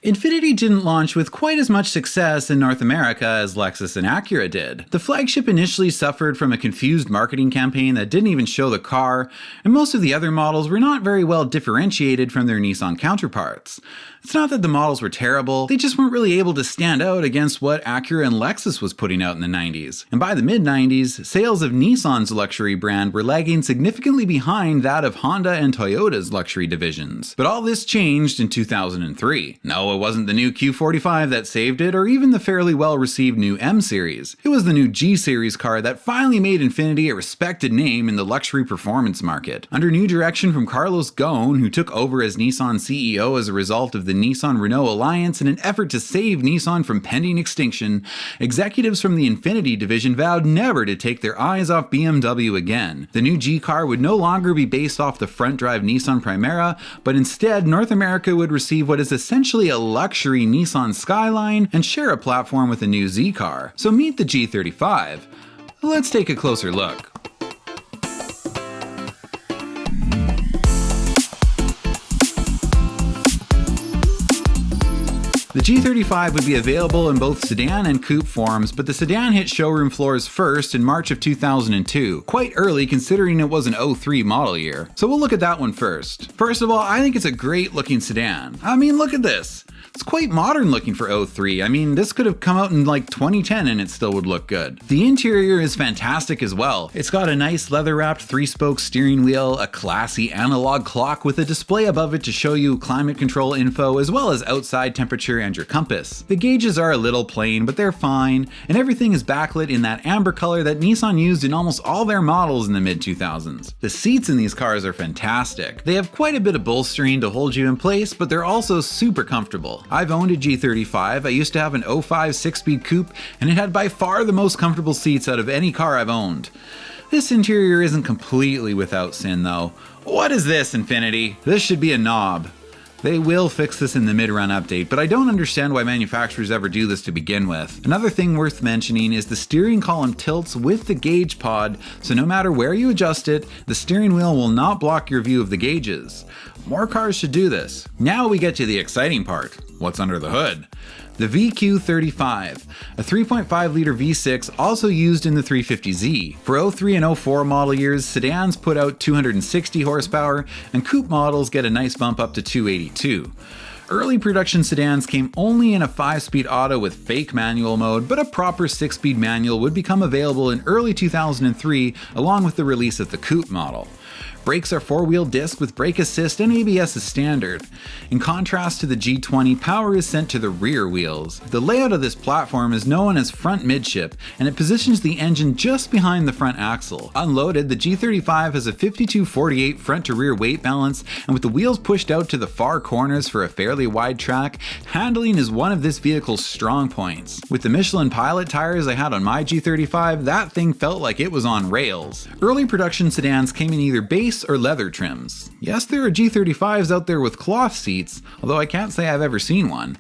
Infiniti didn't launch with quite as much success in North America as Lexus and Acura did. The flagship initially suffered from a confused marketing campaign that didn't even show the car, and most of the other models were not very well differentiated from their Nissan counterparts. It's not that the models were terrible, they just weren't really able to stand out against what Acura and Lexus was putting out in the 90s. And by the mid-90s, sales of Nissan's luxury brand were lagging significantly behind that of Honda and Toyota's luxury divisions. But all this changed in 2003. No, it wasn't the new Q45 that saved it, or even the fairly well-received new M-Series. It was the new G-Series car that finally made Infiniti a respected name in the luxury performance market. Under new direction from Carlos Ghosn, who took over as Nissan CEO as a result of the Nissan-Renault alliance in an effort to save Nissan from pending extinction, executives from the Infiniti division vowed never to take their eyes off BMW again. The new G car would no longer be based off the front-drive Nissan Primera, but instead North America would receive what is essentially a luxury Nissan Skyline and share a platform with a new Z car. So meet the G35. Let's take a closer look. The G35 would be available in both sedan and coupe forms, but the sedan hit showroom floors first in March of 2002, quite early considering it was an 03 model year. So we'll look at that one first. First of all, I think it's a great looking sedan. I mean, look at this. It's quite modern looking for 03. I mean, this could have come out in like 2010 and it still would look good. The interior is fantastic as well. It's got a nice leather-wrapped 3-spoke steering wheel, a classy analog clock with a display above it to show you climate control info, as well as outside temperature and your compass. The gauges are a little plain, but they're fine, and everything is backlit in that amber color that Nissan used in almost all their models in the mid-2000s. The seats in these cars are fantastic. They have quite a bit of bolstering to hold you in place, but they're also super comfortable. I've owned a G35. I used to have an 05 6-speed coupe, and it had by far the most comfortable seats out of any car I've owned. This interior isn't completely without sin though. What is this, Infiniti? This should be a knob. They will fix this in the mid-run update, but I don't understand why manufacturers ever do this to begin with. Another thing worth mentioning is the steering column tilts with the gauge pod, so no matter where you adjust it, the steering wheel will not block your view of the gauges. More cars should do this. Now we get to the exciting part. What's under the hood? The VQ35, a 3.5-liter V6 also used in the 350Z. For 03 and 04 model years, sedans put out 260 horsepower, and coupe models get a nice bump up to 282. Early production sedans came only in a 5-speed auto with fake manual mode, but a proper 6-speed manual would become available in early 2003 along with the release of the coupe model. Brakes are 4-wheel disc with brake assist and ABS is standard. In contrast to the G20, power is sent to the rear wheels. The layout of this platform is known as front midship, and it positions the engine just behind the front axle. Unloaded, the G35 has a 52-48 front to rear weight balance, and with the wheels pushed out to the far corners for a fairly wide track, handling is one of this vehicle's strong points. With the Michelin Pilot tires I had on my G35, that thing felt like it was on rails. Early production sedans came in either base or leather trims. Yes, there are G35s out there with cloth seats, although I can't say I've ever seen one.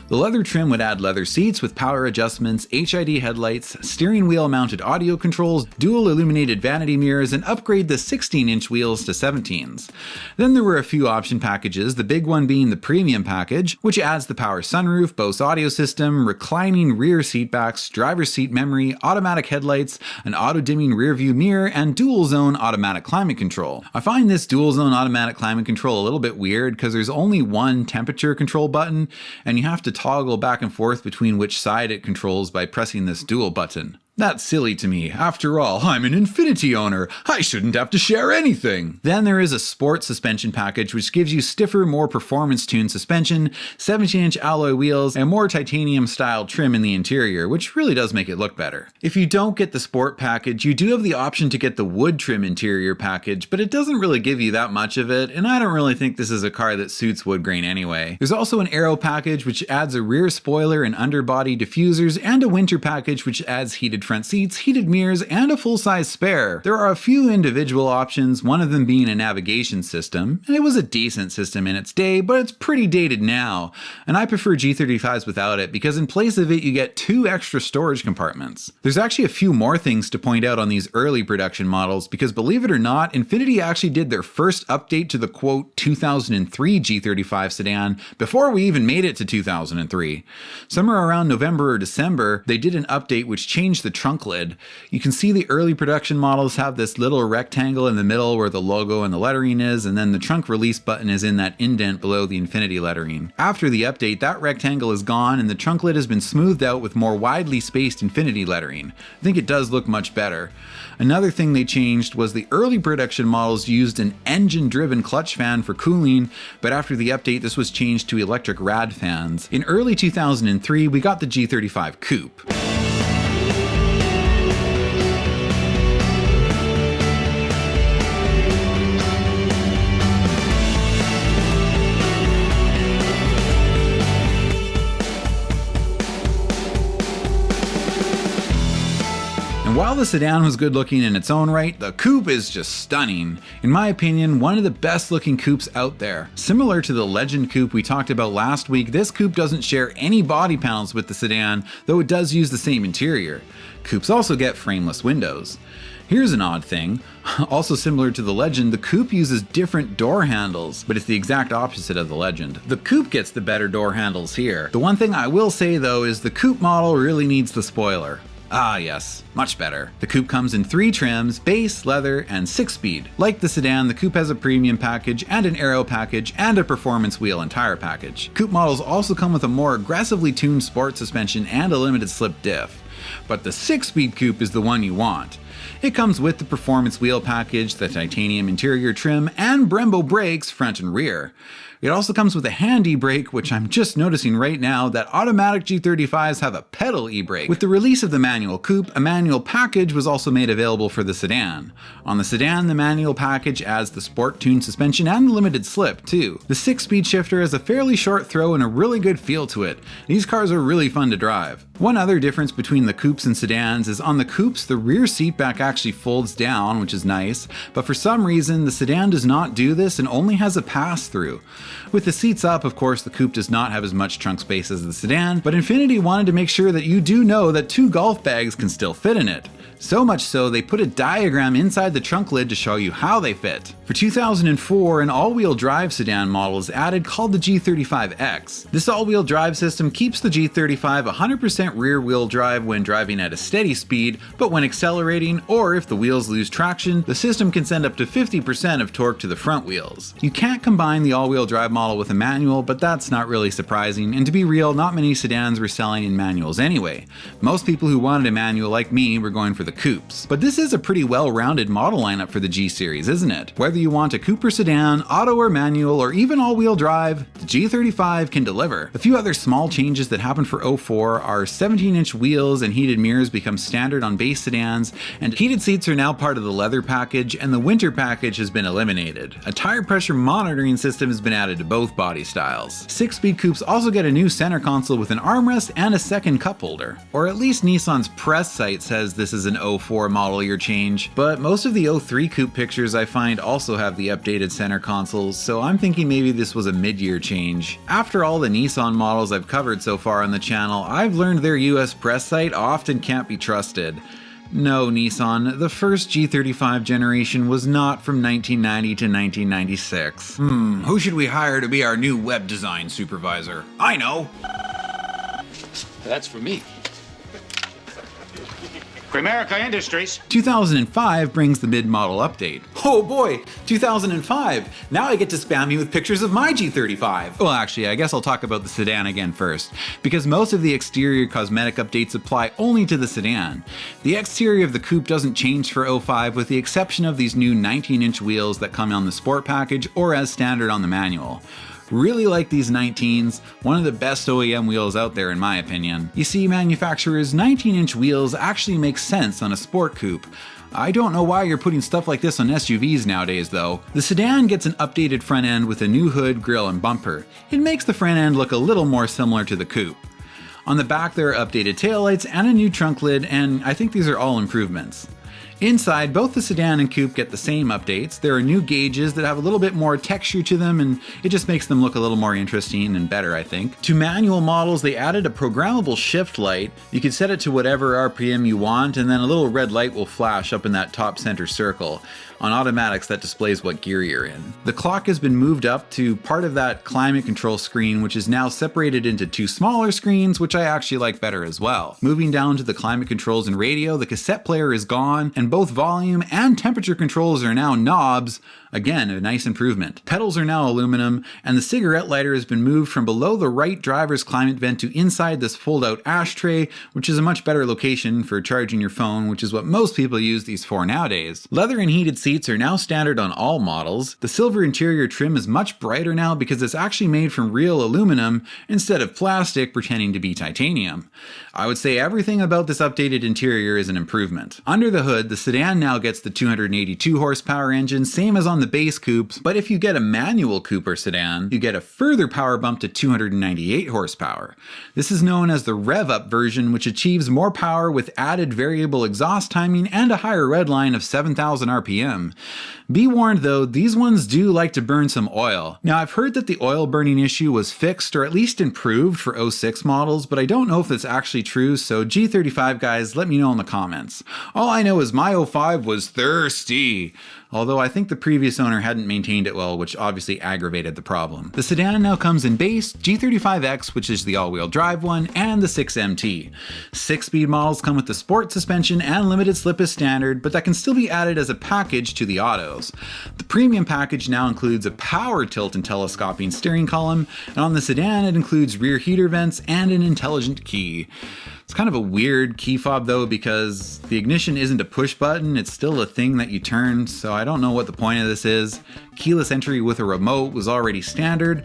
The leather trim would add leather seats with power adjustments, HID headlights, steering wheel mounted audio controls, dual illuminated vanity mirrors, and upgrade the 16-inch wheels to 17s. Then there were a few option packages, the big one being the premium package, which adds the power sunroof, Bose audio system, reclining rear seat backs, driver's seat memory, automatic headlights, an auto-dimming rear view mirror, and dual zone automatic climate control. I find this dual zone automatic climate control a little bit weird because there's only one temperature control button, and you have to toggle back and forth between which side it controls by pressing this dual button. That's silly to me. After all, I'm an Infiniti owner. I shouldn't have to share anything. Then there is a sport suspension package which gives you stiffer, more performance-tuned suspension, 17-inch alloy wheels, and more titanium-style trim in the interior, which really does make it look better. If you don't get the sport package, you do have the option to get the wood trim interior package, but it doesn't really give you that much of it, and I don't really think this is a car that suits wood grain anyway. There's also an aero package which adds a rear spoiler and underbody diffusers, and a winter package which adds heated heated front seats, heated mirrors, and a full-size spare. There are a few individual options, one of them being a navigation system, and it was a decent system in its day, but it's pretty dated now, and I prefer G35s without it because in place of it you get 2 extra storage compartments. There's actually a few more things to point out on these early production models because believe it or not, Infiniti actually did their first update to the quote 2003 G35 sedan before we even made it to 2003. Somewhere around November or December, they did an update which changed the trunk lid. You can see the early production models have this little rectangle in the middle where the logo and the lettering is, and then the trunk release button is in that indent below the Infiniti lettering. After the update, that rectangle is gone and the trunk lid has been smoothed out with more widely spaced Infiniti lettering. I think it does look much better. Another thing they changed was the early production models used an engine-driven clutch fan for cooling, but after the update this was changed to electric rad fans. In early 2003, we got the G35 Coupe. And while the sedan was good looking in its own right, the coupe is just stunning. In my opinion, one of the best looking coupes out there. Similar to the Legend coupe we talked about last week, this coupe doesn't share any body panels with the sedan, though it does use the same interior. Coupes also get frameless windows. Here's an odd thing. Also similar to the Legend, the Coupe uses different door handles, but it's the exact opposite of the Legend. The Coupe gets the better door handles here. The one thing I will say though is the Coupe model really needs the spoiler. Ah yes, much better. The Coupe comes in 3 trims, base, leather, and 6-speed. Like the sedan, the Coupe has a premium package and an aero package and a performance wheel and tire package. Coupe models also come with a more aggressively tuned sport suspension and a limited slip diff. But the 6-speed Coupe is the one you want. It comes with the performance wheel package, the titanium interior trim, and Brembo brakes front and rear. It also comes with a hand e-brake, which I'm just noticing right now that automatic G35s have a pedal e-brake. With the release of the manual coupe, a manual package was also made available for the sedan. On the sedan, the manual package adds the sport-tuned suspension and the limited slip, too. The 6-speed shifter has a fairly short throw and a really good feel to it. These cars are really fun to drive. One other difference between the coupes and sedans is on the coupes, the rear seat back actually folds down, which is nice, but for some reason, the sedan does not do this and only has a pass-through. With the seats up, of course, the coupe does not have as much trunk space as the sedan, but Infiniti wanted to make sure that you do know that 2 golf bags can still fit in it. So much so, they put a diagram inside the trunk lid to show you how they fit. For 2004, an all-wheel drive sedan model is added called the G35X. This all-wheel drive system keeps the G35 100% rear-wheel drive when driving at a steady speed, but when accelerating, or if the wheels lose traction, the system can send up to 50% of torque to the front wheels. You can't combine the all-wheel drive model with a manual, but that's not really surprising, and to be real, not many sedans were selling in manuals anyway. Most people who wanted a manual like me were going for the coupes. But this is a pretty well-rounded model lineup for the G series, isn't it? Whether you want a coupe or sedan, auto or manual, or even all-wheel drive, the G35 can deliver. A few other small changes that happened for 04 are 17-inch wheels and heated mirrors become standard on base sedans, and heated seats are now part of the leather package, and the winter package has been eliminated. A tire pressure monitoring system has been added to both body styles. 6-speed coupes also get a new center console with an armrest and a second cup holder. Or at least Nissan's press site says this is an 04 model year change, but most of the 03 coupe pictures I find also have the updated center consoles, so I'm thinking maybe this was a mid-year change. After all the Nissan models I've covered so far on the channel, I've learned their US press site often can't be trusted. No, Nissan, the first G35 generation was not from 1990 to 1996. Who should we hire to be our new web design supervisor? I know! That's for me. America Industries. 2005 brings the mid-model update. Oh boy, 2005! Now I get to spam you with pictures of my G35! Well actually, I guess I'll talk about the sedan again first, because most of the exterior cosmetic updates apply only to the sedan. The exterior of the coupe doesn't change for 05 with the exception of these new 19-inch wheels that come on the sport package or as standard on the manual. Really like these 19s, one of the best OEM wheels out there in my opinion. You see, manufacturers' 19-inch wheels actually make sense on a sport coupe. I don't know why you're putting stuff like this on SUVs nowadays though. The sedan gets an updated front end with a new hood, grille, and bumper. It makes the front end look a little more similar to the coupe. On the back there are updated taillights and a new trunk lid, and I think these are all improvements. Inside, both the sedan and coupe get the same updates. There are new gauges that have a little bit more texture to them, and it just makes them look a little more interesting and better, I think. To manual models, they added a programmable shift light. You can set it to whatever RPM you want, and then a little red light will flash up in that top center circle. On automatics, that displays what gear you're in. The clock has been moved up to part of that climate control screen, which is now separated into two smaller screens, which I actually like better as well. Moving down to the climate controls and radio, the cassette player is gone, and both volume and temperature controls are now knobs. Again, a nice improvement. Pedals are now aluminum, and the cigarette lighter has been moved from below the right driver's climate vent to inside this fold-out ashtray, which is a much better location for charging your phone, which is what most people use these for nowadays. Leather and heated seats are now standard on all models. The silver interior trim is much brighter now because it's actually made from real aluminum instead of plastic pretending to be titanium. I would say everything about this updated interior is an improvement. Under the hood, the sedan now gets the 282 horsepower engine, same as on the base coupes, but if you get a manual coupe or sedan, you get a further power bump to 298 horsepower. This is known as the rev-up version, which achieves more power with added variable exhaust timing and a higher redline of 7,000 RPM. Be warned though, these ones do like to burn some oil. Now I've heard that the oil burning issue was fixed or at least improved for 06 models, but I don't know if that's actually true, so G35 guys, let me know in the comments. All I know is my 05 was thirsty. Although I think the previous owner hadn't maintained it well, which obviously aggravated the problem. The sedan now comes in base, G35X, which is the all-wheel drive one, and the 6MT. 6-speed models come with the sport suspension and limited slip as standard, but that can still be added as a package to the autos. The premium package now includes a power tilt and telescoping steering column, and on the sedan it includes rear heater vents and an intelligent key. It's kind of a weird key fob though, because the ignition isn't a push button, it's still a thing that you turn, so I don't know what the point of this is. Keyless entry with a remote was already standard,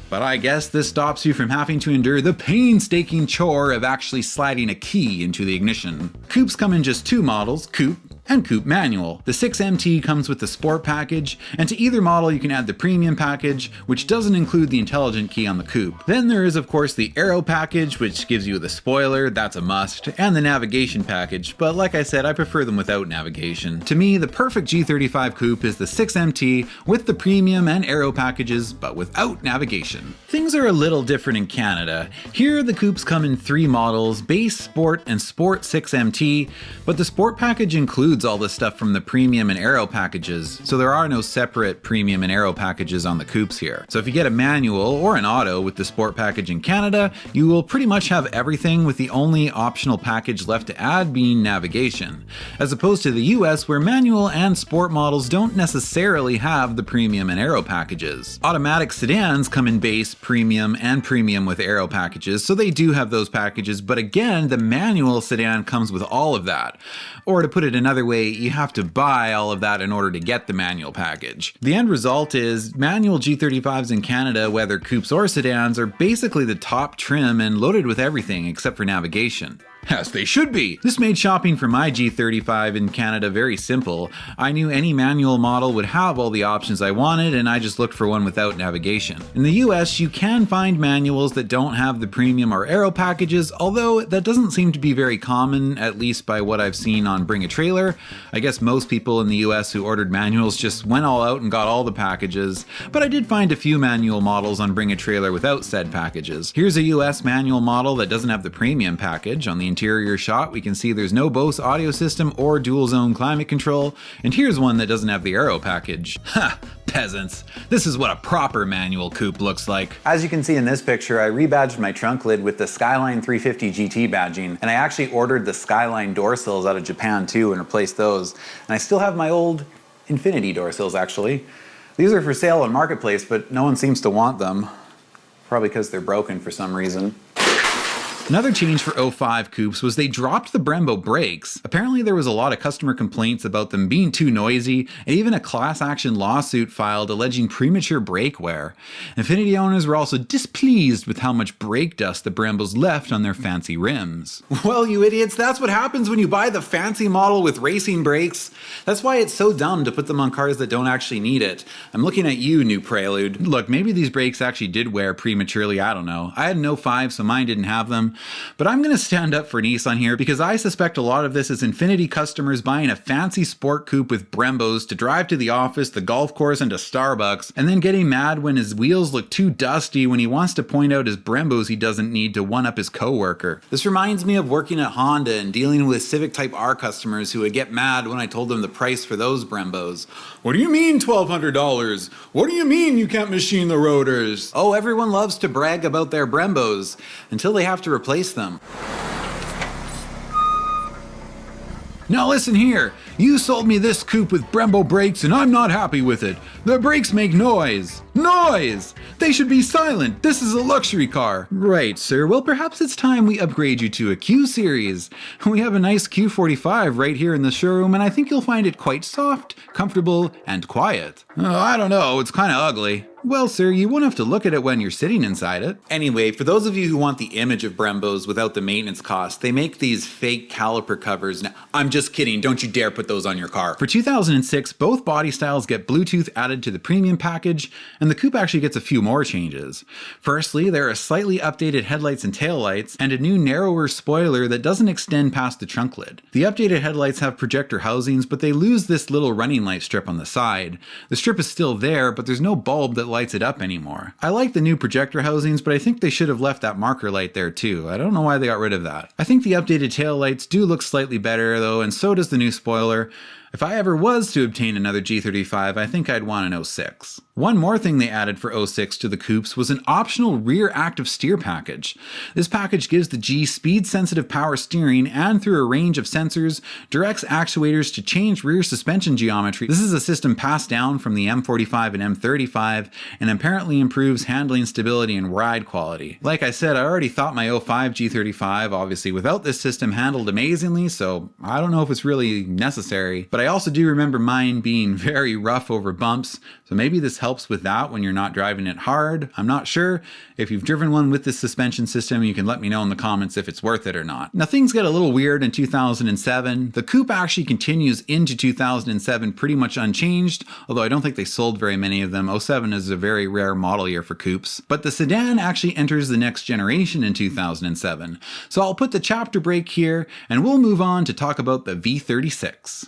but I guess this stops you from having to endure the painstaking chore of actually sliding a key into the ignition. Coupes come in just two models, coupe and coupe manual. The 6MT comes with the sport package, and to either model you can add the premium package, which doesn't include the intelligent key on the coupe. Then there is of course the aero package, which gives you the spoiler, that's a must, and the navigation package, but like I said, I prefer them without navigation. To me, the perfect G35 coupe is the 6MT with the premium and aero packages, but without navigation. Things are a little different in Canada. Here the coupes come in three models, base, sport, and sport 6MT, but the sport package includes all the stuff from the premium and aero packages, so there are no separate premium and aero packages on the coupes here. So if you get a manual or an auto with the sport package in Canada, you will pretty much have everything, with the only optional package left to add being navigation, as opposed to the US where manual and sport models don't necessarily have the premium and aero packages. Automatic sedans come in base, premium, and premium with aero packages, so they do have those packages, but again, the manual sedan comes with all of that. Or to put it another way, you have to buy all of that in order to get the manual package. The end result is manual G35s in Canada, whether coupes or sedans, are basically the top trim and loaded with everything except for navigation. As they should be! This made shopping for my G35 in Canada very simple. I knew any manual model would have all the options I wanted, and I just looked for one without navigation. In the US, you can find manuals that don't have the premium or aero packages, although that doesn't seem to be very common, at least by what I've seen on Bring a Trailer. I guess most people in the US who ordered manuals just went all out and got all the packages, but I did find a few manual models on Bring a Trailer without said packages. Here's a US manual model that doesn't have the premium package. On the interior shot, we can see there's no Bose audio system or dual zone climate control, and here's one that doesn't have the aero package. Ha! Peasants. This is what a proper manual coupe looks like. As you can see in this picture, I rebadged my trunk lid with the Skyline 350 GT badging, and I actually ordered the Skyline door sills out of Japan too and replaced those. And I still have my old Infiniti door sills actually. These are for sale on Marketplace, but no one seems to want them. Probably because they're broken for some reason. Another change for 05 coupes was they dropped the Brembo brakes. Apparently there was a lot of customer complaints about them being too noisy, and even a class action lawsuit filed alleging premature brake wear. Infiniti owners were also displeased with how much brake dust the Brembos left on their fancy rims. Well, you idiots, that's what happens when you buy the fancy model with racing brakes. That's why it's so dumb to put them on cars that don't actually need it. I'm looking at you, new Prelude. Look, maybe these brakes actually did wear prematurely, I don't know. I had an 05, so mine didn't have them. But I'm going to stand up for Nissan here because I suspect a lot of this is Infiniti customers buying a fancy sport coupe with Brembos to drive to the office, the golf course, and to Starbucks, and then getting mad when his wheels look too dusty when he wants to point out his Brembos he doesn't need to one-up his coworker. This reminds me of working at Honda and dealing with Civic Type R customers who would get mad when I told them the price for those Brembos. What do you mean $1,200? What do you mean you can't machine the rotors? Oh, everyone loves to brag about their Brembos until they have to replace them. Now listen here, you sold me this coupe with Brembo brakes and I'm not happy with it. The brakes make noise. Noise! They should be silent. This is a luxury car. Right, sir. Well, perhaps it's time we upgrade you to a Q series. We have a nice Q45 right here in the showroom and I think you'll find it quite soft, comfortable, and quiet. Oh, I don't know, it's kind of ugly. Well, sir, you won't have to look at it when you're sitting inside it. Anyway, for those of you who want the image of Brembos without the maintenance cost, they make these fake caliper covers. Now, I'm just kidding, don't you dare put those on your car. For 2006, both body styles get Bluetooth added to the premium package, and the coupe actually gets a few more changes. Firstly, there are slightly updated headlights and taillights, and a new narrower spoiler that doesn't extend past the trunk lid. The updated headlights have projector housings, but they lose this little running light strip on the side. The strip is still there, but there's no bulb that lights it up anymore. I like the new projector housings, but I think they should have left that marker light there too. I don't know why they got rid of that. I think the updated tail lights do look slightly better though, and so does the new spoiler. If I ever was to obtain another G35, I think I'd want an 06. One more thing they added for 06 to the coupes was an optional rear active steer package. This package gives the G speed-sensitive power steering and through a range of sensors, directs actuators to change rear suspension geometry. This is a system passed down from the M45 and M35 and apparently improves handling stability and ride quality. Like I said, I already thought my 05 G35, obviously without this system, handled amazingly, so I don't know if it's really necessary. But I also do remember mine being very rough over bumps, so maybe this helps with that when you're not driving it hard. I'm not sure. If you've driven one with this suspension system, you can let me know in the comments if it's worth it or not. Now things get a little weird in 2007. The coupe actually continues into 2007 pretty much unchanged, although I don't think they sold very many of them. 07 is a very rare model year for coupes. But the sedan actually enters the next generation in 2007. So I'll put the chapter break here and we'll move on to talk about the V36.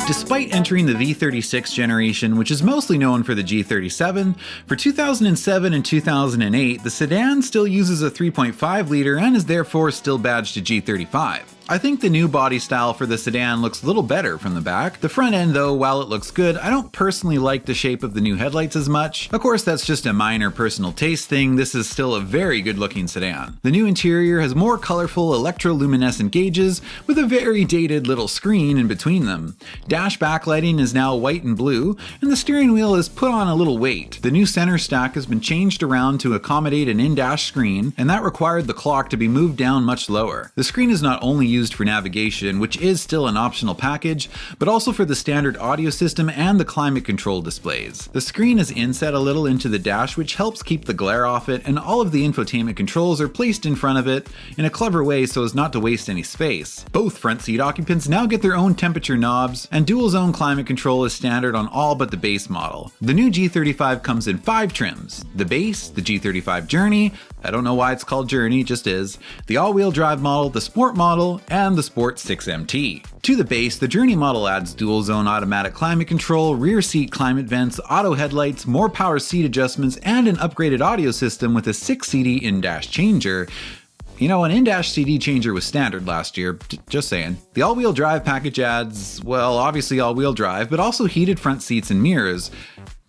Despite entering the V36 generation, which is mostly known for the G37, for 2007 and 2008, the sedan still uses a 3.5 liter and is therefore still badged to G35. I think the new body style for the sedan looks a little better from the back. The front end though, while it looks good, I don't personally like the shape of the new headlights as much. Of course, that's just a minor personal taste thing. This is still a very good looking sedan. The new interior has more colorful electroluminescent gauges with a very dated little screen in between them. Dash backlighting is now white and blue, and the steering wheel is put on a little weight. The new center stack has been changed around to accommodate an in-dash screen, and that required the clock to be moved down much lower. The screen is not only used for navigation, which is still an optional package, but also for the standard audio system and the climate control displays. The screen is inset a little into the dash, which helps keep the glare off it, and all of the infotainment controls are placed in front of it in a clever way so as not to waste any space. Both front seat occupants now get their own temperature knobs, and dual zone climate control is standard on all but the base model. The new G35 comes in 5 trims: the base, the G35 Journey, I don't know why it's called Journey, it just is, the all-wheel drive model, the Sport model, and the Sport 6MT. To the base, the Journey model adds dual zone automatic climate control, rear seat climate vents, auto headlights, more power seat adjustments, and an upgraded audio system with a 6 CD in-dash changer. You know, an in-dash CD changer was standard last year, just saying. The all-wheel drive package adds, well, obviously all-wheel drive, but also heated front seats and mirrors.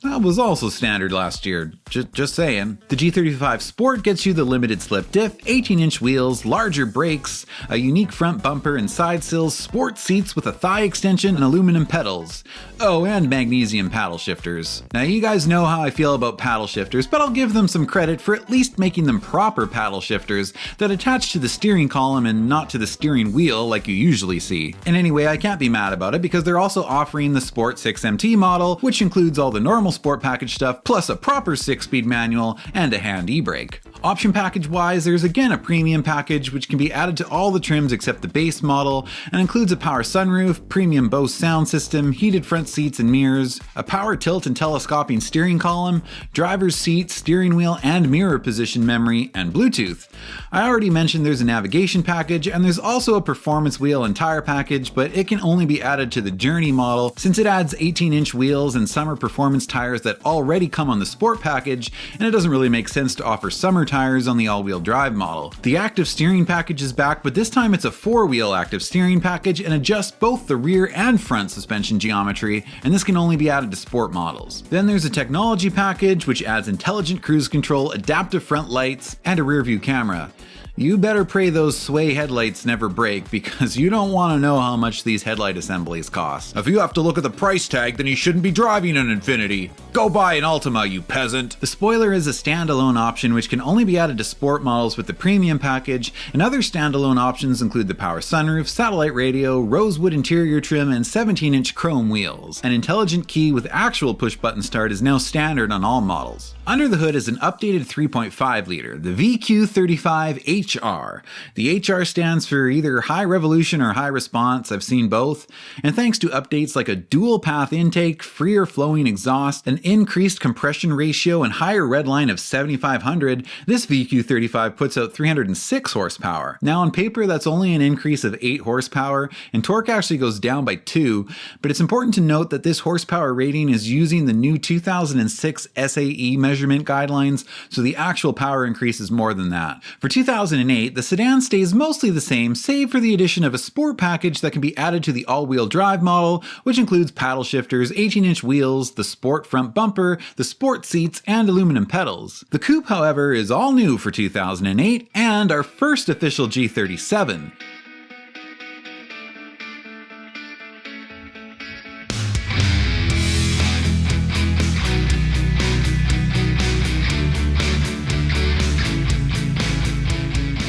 That was also standard last year, just saying. The G35 Sport gets you the limited slip diff, 18-inch wheels, larger brakes, a unique front bumper and side sills, sport seats with a thigh extension and aluminum pedals. Oh, and magnesium paddle shifters. Now you guys know how I feel about paddle shifters, but I'll give them some credit for at least making them proper paddle shifters that attach to the steering column and not to the steering wheel like you usually see. And anyway, I can't be mad about it because they're also offering the Sport 6MT model, which includes all the normal sport package stuff, plus a proper 6-speed manual and a hand e-brake. Option package wise, there's again a premium package which can be added to all the trims except the base model and includes a power sunroof, premium Bose sound system, heated front seats and mirrors, a power tilt and telescoping steering column, driver's seat, steering wheel and mirror position memory, and Bluetooth. I already mentioned there's a navigation package, and there's also a performance wheel and tire package, but it can only be added to the Journey model since it adds 18-inch wheels and summer performance tires that already come on the sport package, and it doesn't really make sense to offer summer tires on the all-wheel drive model. The active steering package is back, but this time it's a 4-wheel active steering package and adjusts both the rear and front suspension geometry, and this can only be added to sport models. Then there's a technology package which adds intelligent cruise control, adaptive front lights, and a rear view camera. You better pray those sway headlights never break, because you don't want to know how much these headlight assemblies cost. If you have to look at the price tag, then you shouldn't be driving an Infiniti. Go buy an Altima, you peasant. The spoiler is a standalone option which can only be added to sport models with the premium package, and other standalone options include the power sunroof, satellite radio, rosewood interior trim, and 17-inch chrome wheels. An intelligent key with actual push-button start is now standard on all models. Under the hood is an updated 3.5 liter, the VQ35 HR. The HR stands for either high revolution or high response, I've seen both, and thanks to updates like a dual path intake, freer flowing exhaust, an increased compression ratio, and higher redline of 7500, this VQ35 puts out 306 horsepower. Now on paper that's only an increase of 8 horsepower, and torque actually goes down by 2, but it's important to note that this horsepower rating is using the new 2006 SAE measurement guidelines, so the actual power increase is more than that. For 2008, the sedan stays mostly the same, save for the addition of a sport package that can be added to the all-wheel drive model, which includes paddle shifters, 18-inch wheels, the sport front bumper, the sport seats, and aluminum pedals. The Coupe, however, is all new for 2008 and our first official G37.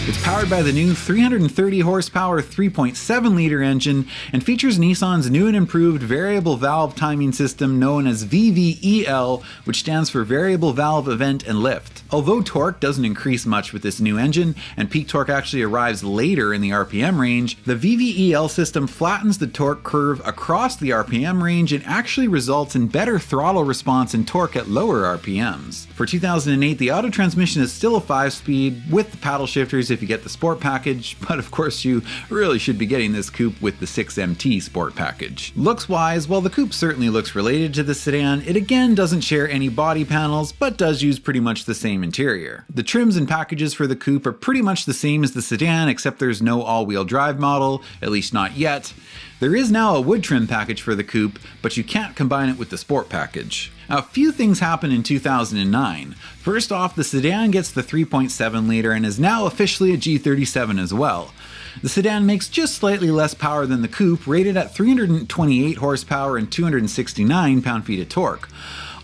It's powered by the new 330 horsepower 3.7 liter engine and features Nissan's new and improved variable valve timing system known as VVEL, which stands for Variable Valve Event and Lift. Although torque doesn't increase much with this new engine, and peak torque actually arrives later in the RPM range, the VVEL system flattens the torque curve across the RPM range and actually results in better throttle response and torque at lower RPMs. For 2008, the auto transmission is still a 5-speed with the paddle shifters if you get the sport package, but of course you really should be getting this coupe with the 6MT sport package. Looks wise, while the coupe certainly looks related to the sedan, it again doesn't share any body panels, but does use pretty much the same interior. The trims and packages for the coupe are pretty much the same as the sedan, except there's no all-wheel drive model, at least not yet. There is now a wood trim package for the coupe, but you can't combine it with the sport package. Now, a few things happened in 2009. First off, the sedan gets the 3.7 liter and is now officially a G37 as well. The sedan makes just slightly less power than the coupe, rated at 328 horsepower and 269 pound-feet of torque.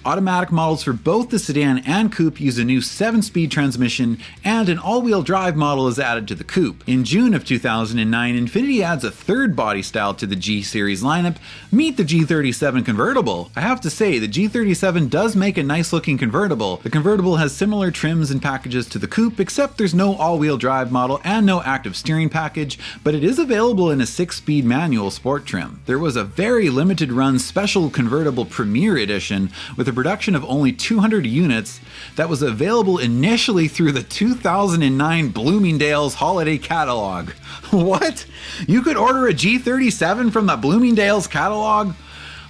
Automatic models for both the sedan and coupe use a new 7-speed transmission, and an all-wheel drive model is added to the coupe. In June of 2009, Infiniti adds a third body style to the G series lineup. Meet the G37 convertible. I have to say, the G37 does make a nice looking convertible. The convertible has similar trims and packages to the coupe, except there's no all-wheel drive model and no active steering package, but it is available in a 6-speed manual sport trim. There was a very limited run special convertible Premier Edition with a production of only 200 units that was available initially through the 2009 Bloomingdale's holiday catalog. What? You could order a G37 from the Bloomingdale's catalog?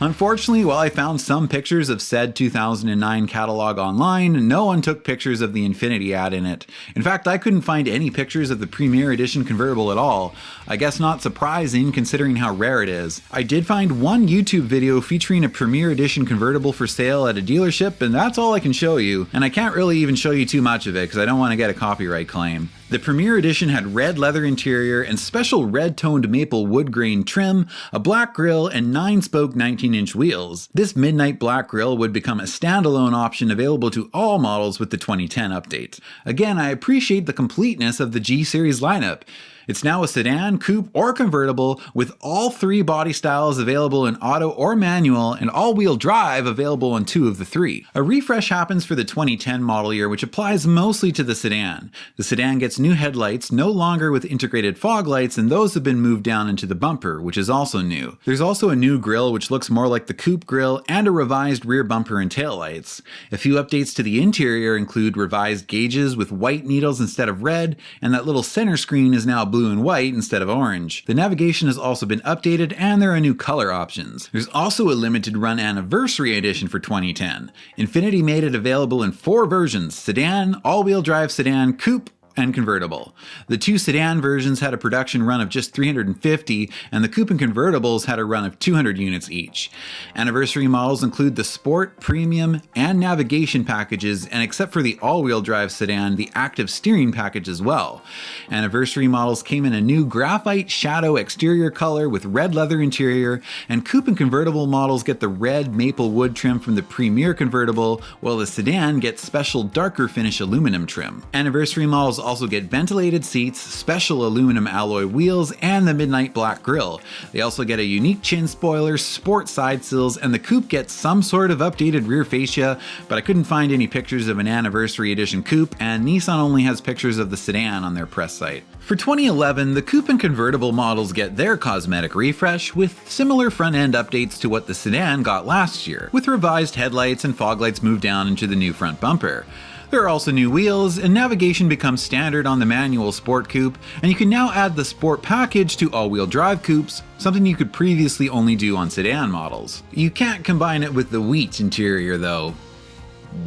Unfortunately, while I found some pictures of said 2009 catalog online, no one took pictures of the Infiniti ad in it. In fact, I couldn't find any pictures of the Premier Edition convertible at all. I guess not surprising considering how rare it is. I did find one YouTube video featuring a Premier Edition convertible for sale at a dealership, and that's all I can show you. And I can't really even show you too much of it because I don't want to get a copyright claim. The Premier Edition had red leather interior and special red-toned maple wood grain trim, a black grille, and 9-spoke 19-inch wheels. This midnight black grille would become a standalone option available to all models with the 2010 update. Again, I appreciate the completeness of the G-Series lineup. It's now a sedan, coupe, or convertible with all 3 body styles available in auto or manual and all-wheel drive available in 2 of the 3. A refresh happens for the 2010 model year, which applies mostly to the sedan. The sedan gets new headlights, no longer with integrated fog lights, and those have been moved down into the bumper, which is also new. There's also a new grille which looks more like the coupe grille and a revised rear bumper and taillights. A few updates to the interior include revised gauges with white needles instead of red, and that little center screen is now blue and white instead of orange. The navigation has also been updated and there are new color options. There's also a limited run anniversary edition for 2010. Infiniti made it available in 4 versions: sedan, all-wheel drive sedan, coupe, and convertible. The 2 sedan versions had a production run of just 350, and the coupe and convertibles had a run of 200 units each. Anniversary models include the Sport, Premium, and Navigation packages, and except for the all-wheel drive sedan, the Active Steering package as well. Anniversary models came in a new graphite shadow exterior color with red leather interior, and coupe and convertible models get the red maple wood trim from the Premier convertible, while the sedan gets special darker finish aluminum trim. Anniversary models also get ventilated seats, special aluminum alloy wheels, and the midnight black grille. They also get a unique chin spoiler, sport side sills, and the coupe gets some sort of updated rear fascia, but I couldn't find any pictures of an anniversary edition coupe, and Nissan only has pictures of the sedan on their press site. For 2011, the coupe and convertible models get their cosmetic refresh with similar front-end updates to what the sedan got last year, with revised headlights and fog lights moved down into the new front bumper. There are also new wheels, and navigation becomes standard on the manual Sport Coupe, and you can now add the Sport package to all-wheel drive coupes, something you could previously only do on sedan models. You can't combine it with the Wheat interior though.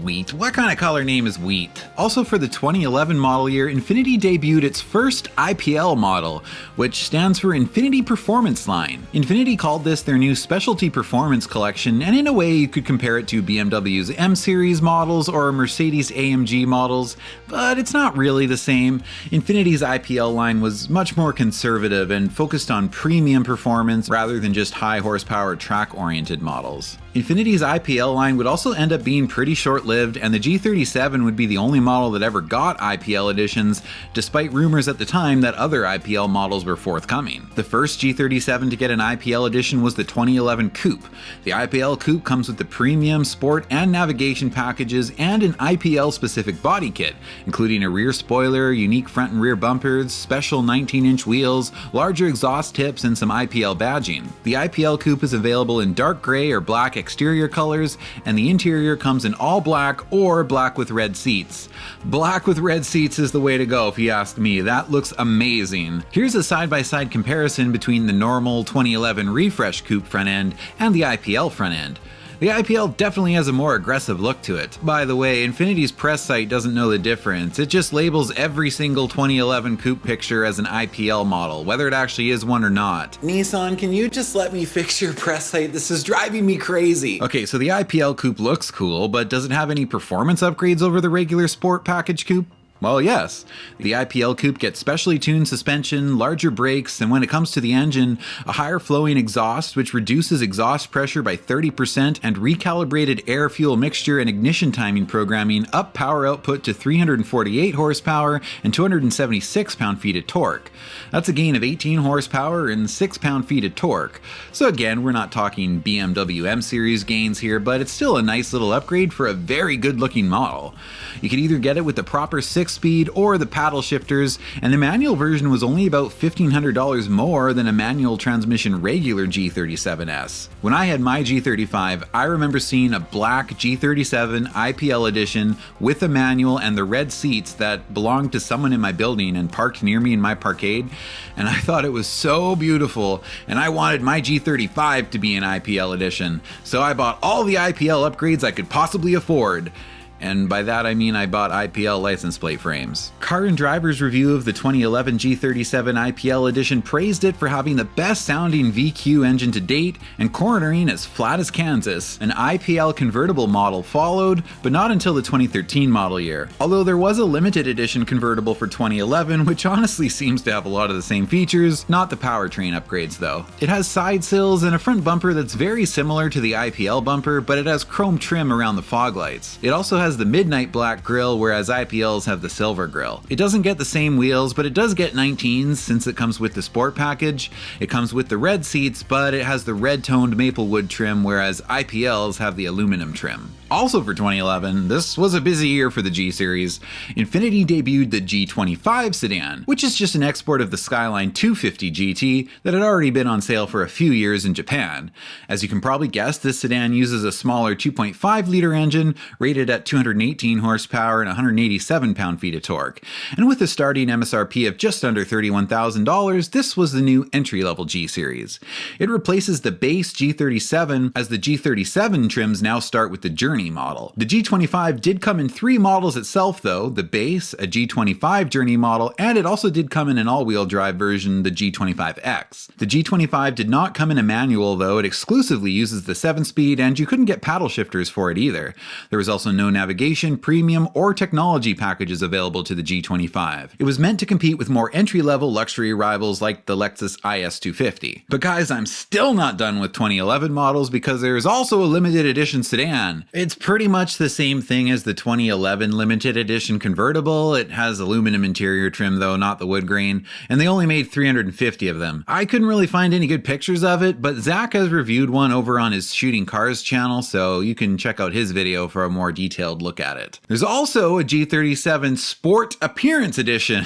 Wheat? What kind of color name is Wheat? Also for the 2011 model year, Infiniti debuted its first IPL model, which stands for Infiniti Performance Line. Infiniti called this their new specialty performance collection, and in a way you could compare it to BMW's M-Series models or Mercedes AMG models, but it's not really the same. Infiniti's IPL line was much more conservative and focused on premium performance rather than just high horsepower track-oriented models. Infiniti's IPL line would also end up being pretty short-lived, and the G37 would be the only model that ever got IPL editions, despite rumors at the time that other IPL models were forthcoming. The first G37 to get an IPL edition was the 2011 Coupe. The IPL Coupe comes with the Premium, Sport, and Navigation packages and an IPL-specific body kit, including a rear spoiler, unique front and rear bumpers, special 19-inch wheels, larger exhaust tips, and some IPL badging. The IPL Coupe is available in dark gray or black exterior colors, and the interior comes in all black or black with red seats. Black with red seats is the way to go if you ask me. That looks amazing. Here's a side-by-side comparison between the normal 2011 refresh coupe front end and the IPL front end. The IPL definitely has a more aggressive look to it. By the way, Infiniti's press site doesn't know the difference. It just labels every single 2011 coupe picture as an IPL model, whether it actually is one or not. Nissan, can you just let me fix your press site? This is driving me crazy. Okay, so the IPL coupe looks cool, but does it have any performance upgrades over the regular Sport package coupe? Well, yes. The IPL Coupe gets specially tuned suspension, larger brakes, and when it comes to the engine, a higher flowing exhaust which reduces exhaust pressure by 30% and recalibrated air-fuel mixture and ignition timing programming up power output to 348 horsepower and 276 pound-feet of torque. That's a gain of 18 horsepower and 6 pound-feet of torque. So again, we're not talking BMW M-Series gains here, but it's still a nice little upgrade for a very good-looking model. You can either get it with the proper 6-speed or the paddle shifters, and the manual version was only about $1,500 more than a manual transmission regular G37S. When I had my G35, I remember seeing a black G37 IPL edition with a manual and the red seats that belonged to someone in my building and parked near me in my parkade, and I thought it was so beautiful, and I wanted my G35 to be an IPL edition, so I bought all the IPL upgrades I could possibly afford. And by that I mean I bought IPL license plate frames. Car and Driver's review of the 2011 G37 IPL edition praised it for having the best sounding VQ engine to date and cornering as flat as Kansas. An IPL convertible model followed, but not until the 2013 model year. Although there was a limited edition convertible for 2011, which honestly seems to have a lot of the same features, not the powertrain upgrades though. It has side sills and a front bumper that's very similar to the IPL bumper, but it has chrome trim around the fog lights. It also has the midnight black grille, whereas IPLs have the silver grille. It doesn't get the same wheels, but it does get 19s since it comes with the sport package. It comes with the red seats, but it has the red toned maple wood trim, whereas IPLs have the aluminum trim. Also for 2011, this was a busy year for the G Series. Infiniti debuted the G25 sedan, which is just an export of the Skyline 250 GT that had already been on sale for a few years in Japan. As you can probably guess, this sedan uses a smaller 2.5-liter engine rated at 218 horsepower and 187 pound-feet of torque. And with a starting MSRP of just under $31,000, this was the new entry-level G Series. It replaces the base G37, as the G37 trims now start with the Journey model. The G25 did come in 3 models itself though, the base, a G25 Journey model, and it also did come in an all-wheel drive version, the G25X. The G25 did not come in a manual though, it exclusively uses the 7-speed and you couldn't get paddle shifters for it either. There was also no navigation, premium, or technology packages available to the G25. It was meant to compete with more entry-level luxury rivals like the Lexus IS250. But guys, I'm still not done with 2011 models because there's also a limited edition sedan. It's pretty much the same thing as the 2011 limited edition convertible. It has aluminum interior trim though, not the wood grain, and they only made 350 of them. I couldn't really find any good pictures of it, but Zach has reviewed one over on his Shooting Cars channel, so you can check out his video for a more detailed look at it. There's also a G37 Sport Appearance Edition.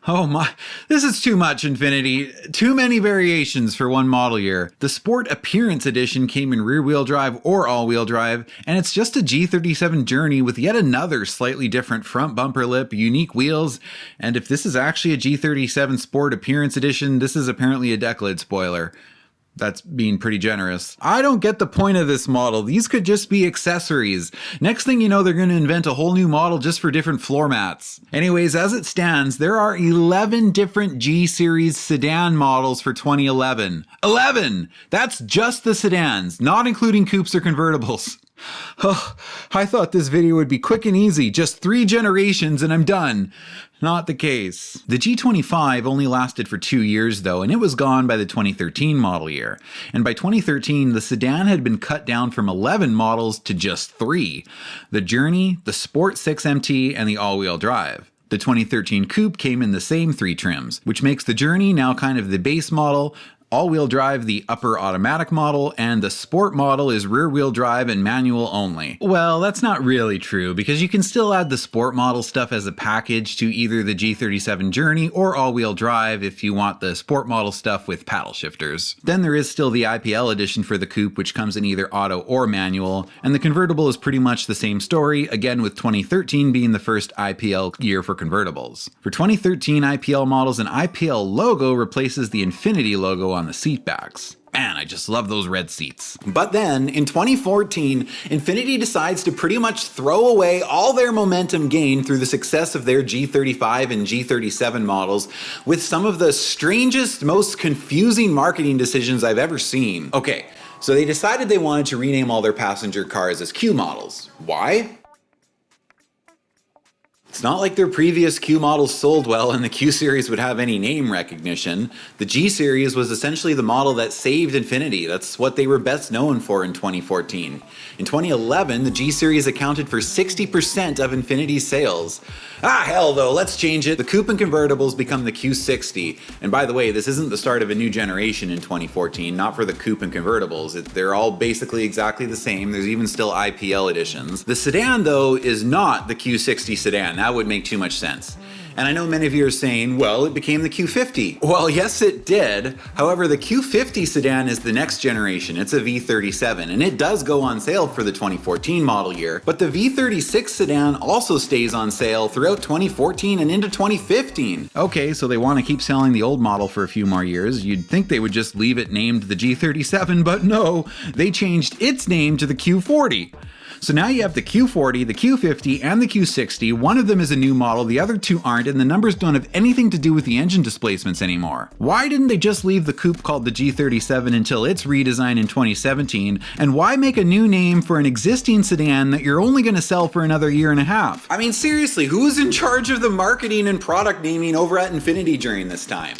Oh my, this is too much, Infiniti. Too many variations for one model year. The Sport Appearance Edition came in rear-wheel drive or all-wheel drive, and it's just a G37 Journey with yet another slightly different front bumper lip, unique wheels, and if this is actually a G37 Sport Appearance Edition, this is apparently a deck lid spoiler. That's being pretty generous. I don't get the point of this model. These could just be accessories. Next thing you know, they're going to invent a whole new model just for different floor mats. Anyways, as it stands, there are 11 different G-Series sedan models for 2011. 11! That's just the sedans, not including coupes or convertibles. Oh, I thought this video would be quick and easy, just 3 generations and I'm done. Not the case. The G25 only lasted for 2 years though, and it was gone by the 2013 model year. And by 2013, the sedan had been cut down from 11 models to just 3. The Journey, the Sport 6MT, and the all-wheel drive. The 2013 Coupe came in the same 3 trims, which makes the Journey now kind of the base model, all-wheel drive the upper automatic model, and the sport model is rear-wheel drive and manual only. Well, that's not really true, because you can still add the sport model stuff as a package to either the G37 Journey or all-wheel drive if you want the sport model stuff with paddle shifters. Then there is still the IPL edition for the Coupe, which comes in either auto or manual, and the convertible is pretty much the same story, again with 2013 being the first IPL year for convertibles. For 2013 IPL models, an IPL logo replaces the Infiniti logo on the seat backs. Man, I just love those red seats. But then, in 2014, Infiniti decides to pretty much throw away all their momentum gained through the success of their G35 and G37 models with some of the strangest, most confusing marketing decisions I've ever seen. Okay, so they decided they wanted to rename all their passenger cars as Q models. Why? It's not like their previous Q models sold well and the Q series would have any name recognition. The G series was essentially the model that saved Infiniti. That's what they were best known for in 2014. In 2011, the G series accounted for 60% of Infiniti's sales. Ah, hell though, let's change it. The Coupe and convertibles become the Q60. And by the way, this isn't the start of a new generation in 2014, not for the Coupe and convertibles. They're all basically exactly the same. There's even still IPL editions. The sedan though is not the Q60 sedan. That would make too much sense. And I know many of you are saying, well, it became the Q50. Well, yes, it did. However, the Q50 sedan is the next generation. It's a V37, and it does go on sale for the 2014 model year. But the V36 sedan also stays on sale throughout 2014 and into 2015. Okay, so they want to keep selling the old model for a few more years. You'd think they would just leave it named the G37, but no, they changed its name to the Q40. So now you have the Q40, the Q50, and the Q60. One of them is a new model, the other two aren't, and the numbers don't have anything to do with the engine displacements anymore. Why didn't they just leave the coupe called the G37 until its redesign in 2017? And why make a new name for an existing sedan that you're only going to sell for another year and a half? I mean, seriously, who's in charge of the marketing and product naming over at Infiniti during this time?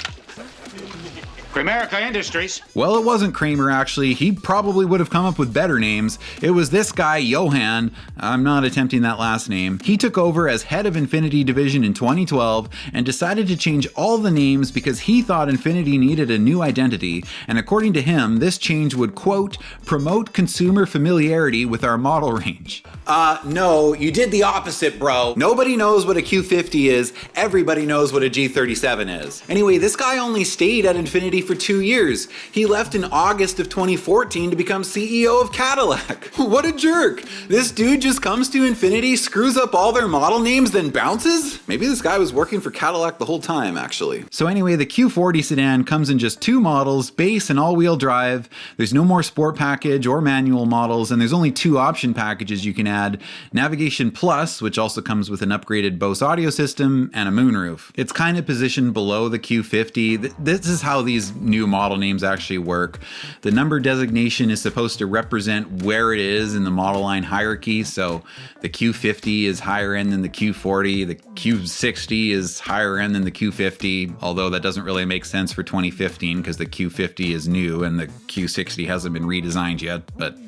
America Industries. Well, it wasn't Kramer actually. He probably would have come up with better names. It was this guy, Johan. I'm not attempting that last name. He took over as head of Infiniti division in 2012 and decided to change all the names because he thought Infiniti needed a new identity. And according to him, this change would, quote, promote consumer familiarity with our model range. No, you did the opposite, bro. Nobody knows what a Q50 is. Everybody knows what a G37 is. Anyway, this guy only stayed at Infiniti for 2 years. He left in August of 2014 to become CEO of Cadillac. What a jerk. This dude just comes to Infiniti, screws up all their model names, then bounces? Maybe this guy was working for Cadillac the whole time, actually. So anyway, the Q40 sedan comes in just 2 models, base and all-wheel drive. There's no more sport package or manual models, and there's only 2 option packages you can add. Navigation Plus, which also comes with an upgraded Bose audio system, and a moonroof. It's kind of positioned below the Q50. This is how these new model names actually work. The number designation is supposed to represent where it is in the model line hierarchy. So the Q50 is higher end than the Q40, the Q60 is higher end than the Q50, although that doesn't really make sense for 2015 because the Q50 is new and the Q60 hasn't been redesigned yet, but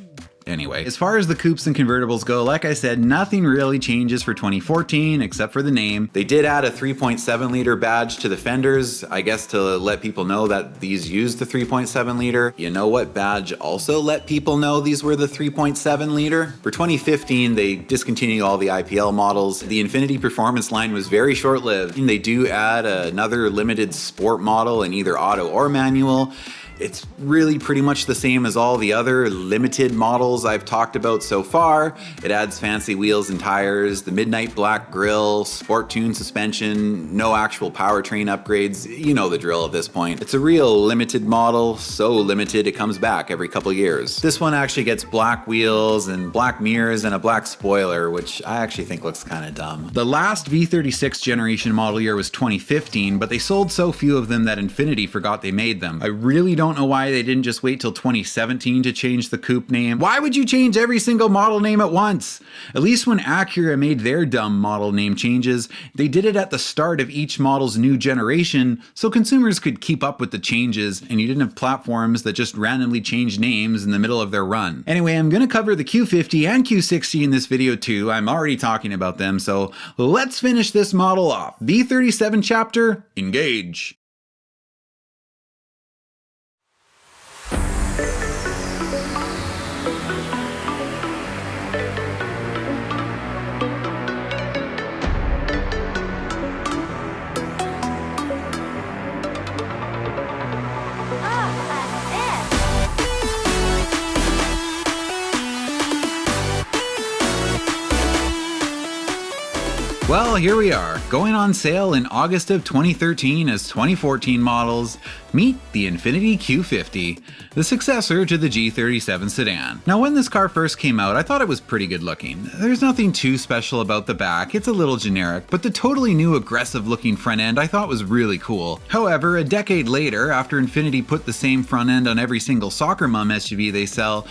anyway, as far as the coupes and convertibles go, like I said, nothing really changes for 2014 except for the name. They did add a 3.7 liter badge to the fenders, I guess to let people know that these used the 3.7 liter. You know what badge also let people know these were the 3.7 liter? For 2015, they discontinued all the IPL models. The Infiniti Performance line was very short-lived. They do add another limited sport model in either auto or manual. It's really pretty much the same as all the other limited models I've talked about so far. It adds fancy wheels and tires, the midnight black grille, sport tune suspension, no actual powertrain upgrades. You know the drill at this point. It's a real limited model, so limited it comes back every couple years. This one actually gets black wheels and black mirrors and a black spoiler, which I actually think looks kind of dumb. The last V36 generation model year was 2015, but they sold so few of them that Infiniti forgot they made them. I really don't know why they didn't just wait till 2017 to change the coupe name. Why would you change every single model name at once? At least when Acura made their dumb model name changes, they did it at the start of each model's new generation so consumers could keep up with the changes and you didn't have platforms that just randomly changed names in the middle of their run. Anyway, I'm going to cover the Q50 and Q60 in this video too. I'm already talking about them, so let's finish this model off. V37 chapter, engage. Well, here we are, going on sale in August of 2013 as 2014 models. Meet the Infiniti Q50, the successor to the G37 sedan. Now, when this car first came out, I thought it was pretty good looking. There's nothing too special about the back, it's a little generic, but the totally new aggressive looking front end I thought was really cool. However, a decade later, after Infiniti put the same front end on every single soccer mom SUV they sell,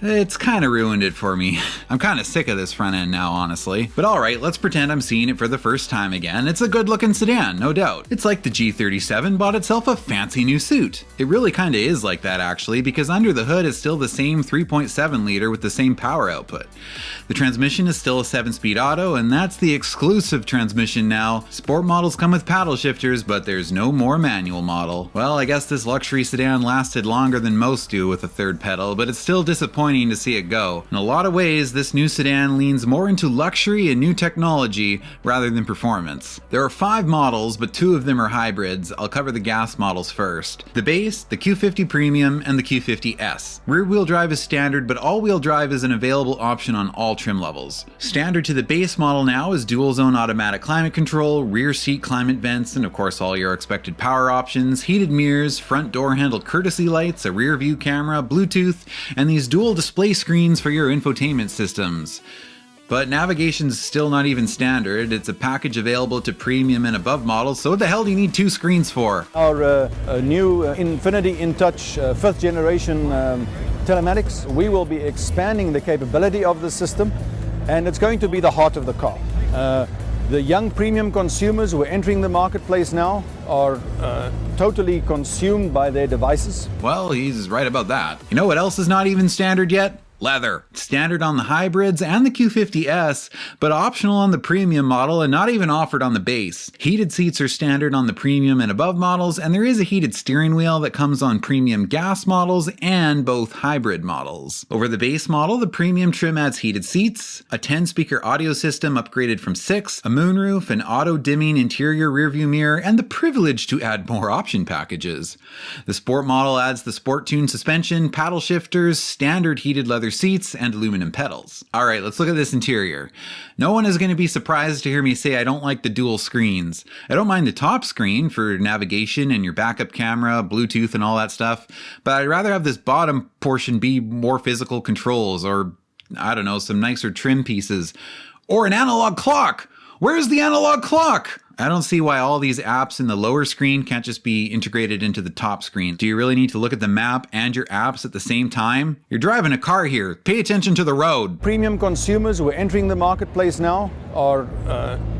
it's kind of ruined it for me. I'm kind of sick of this front end now, honestly. But alright, let's pretend I'm seeing it for the first time again. It's a good looking sedan, no doubt. It's like the G37 bought itself a fancy new suit. It really kind of is like that actually, because under the hood is still the same 3.7 liter with the same power output. The transmission is still a 7-speed auto, and that's the exclusive transmission now. Sport models come with paddle shifters, but there's no more manual model. Well, I guess this luxury sedan lasted longer than most do with a third pedal, but it's still disappointing to see it go. In a lot of ways, this new sedan leans more into luxury and new technology rather than performance. There are 5 models, but 2 of them are hybrids. I'll cover the gas models first. The base, the Q50 Premium, and the Q50S. Rear-wheel drive is standard, but all-wheel drive is an available option on all trim levels. Standard to the base model now is dual-zone automatic climate control, rear seat climate vents, and of course all your expected power options, heated mirrors, front door handle courtesy lights, a rear view camera, Bluetooth, and these dual display screens for your infotainment systems. But navigation's still not even standard. It's a package available to premium and above models, so what the hell do you need 2 screens for? Our new Infiniti InTouch 5th generation telematics, we will be expanding the capability of the system, and it's going to be the heart of the car. The young premium consumers who are entering the marketplace now are totally consumed by their devices. Well, he's right about that. You know what else is not even standard yet? Leather. Standard on the hybrids and the Q50S, but optional on the premium model and not even offered on the base. Heated seats are standard on the premium and above models, and there is a heated steering wheel that comes on premium gas models and both hybrid models. Over the base model, the premium trim adds heated seats, a 10-speaker audio system upgraded from 6, a moonroof, an auto-dimming interior rearview mirror, and the privilege to add more option packages. The sport model adds the Sport Tune suspension, paddle shifters, standard heated leather seats, and aluminum pedals. Alright, let's look at this interior. No one is going to be surprised to hear me say I don't like the dual screens. I don't mind the top screen for navigation and your backup camera, Bluetooth and all that stuff, but I'd rather have this bottom portion be more physical controls, or I don't know, some nicer trim pieces. Or an analog clock! Where's the analog clock? I don't see why all these apps in the lower screen can't just be integrated into the top screen. Do you really need to look at the map and your apps at the same time? You're driving a car here. Pay attention to the road. Premium consumers who are entering the marketplace now are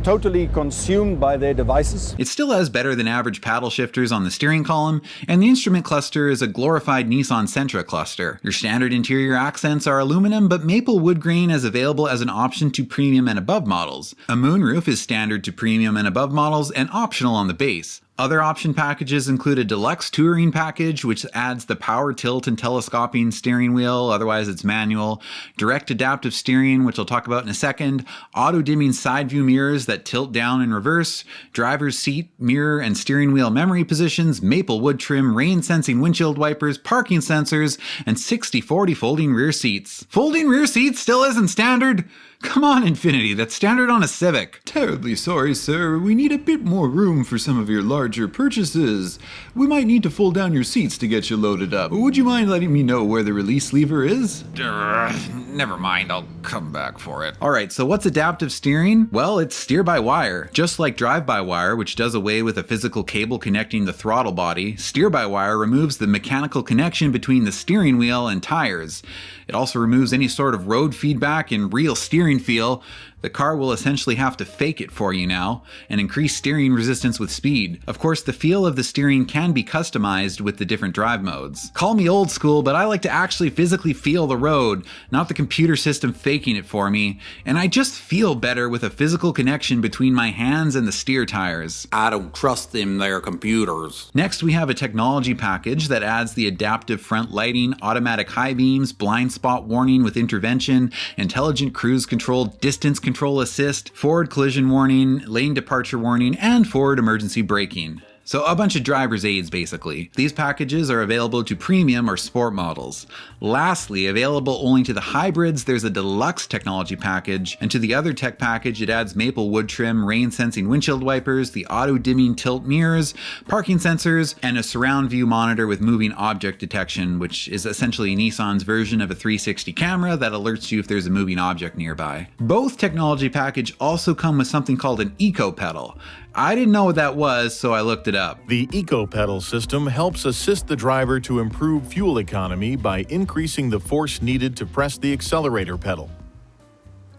totally consumed by their devices. It still has better than average paddle shifters on the steering column, and the instrument cluster is a glorified Nissan Sentra cluster. Your standard interior accents are aluminum, but maple wood grain is available as an option to premium and above models. A moonroof is standard to premium and above models and optional on the base. Other option packages include a deluxe touring package, which adds the power tilt and telescoping steering wheel, otherwise it's manual, direct adaptive steering, which I'll talk about in a second, auto-dimming side view mirrors that tilt down and reverse, driver's seat, mirror, and steering wheel memory positions, maple wood trim, rain-sensing windshield wipers, parking sensors, and 60/40 folding rear seats. Folding rear seats still isn't standard? Come on, Infiniti, that's standard on a Civic. Terribly sorry, sir. We need a bit more room for some of your larger purchases. We might need to fold down your seats to get you loaded up. Would you mind letting me know where the release lever is? Never mind, I'll come back for it. Alright, so what's adaptive steering? Well, it's steer-by-wire. Just like drive-by-wire, which does away with a physical cable connecting the throttle body, steer-by-wire removes the mechanical connection between the steering wheel and tires. It also removes any sort of road feedback and real steering feel. The car will essentially have to fake it for you now and increase steering resistance with speed. Of course, the feel of the steering can be customized with the different drive modes. Call me old school, but I like to actually physically feel the road, not the computer system faking it for me, and I just feel better with a physical connection between my hands and the steer tires. I don't trust them, they're computers. Next, we have a technology package that adds the adaptive front lighting, automatic high beams, blind spot warning with intervention, intelligent cruise control, distance control assist, forward collision warning, lane departure warning, and forward emergency braking. So a bunch of driver's aids basically. These packages are available to premium or sport models. Lastly, available only to the hybrids, there's a deluxe technology package, and to the other tech package it adds maple wood trim, rain sensing windshield wipers, the auto dimming tilt mirrors, parking sensors, and a surround view monitor with moving object detection, which is essentially Nissan's version of a 360 camera that alerts you if there's a moving object nearby. Both technology package also come with something called an eco pedal. I didn't know what that was, so I looked it up. The Eco Pedal system helps assist the driver to improve fuel economy by increasing the force needed to press the accelerator pedal.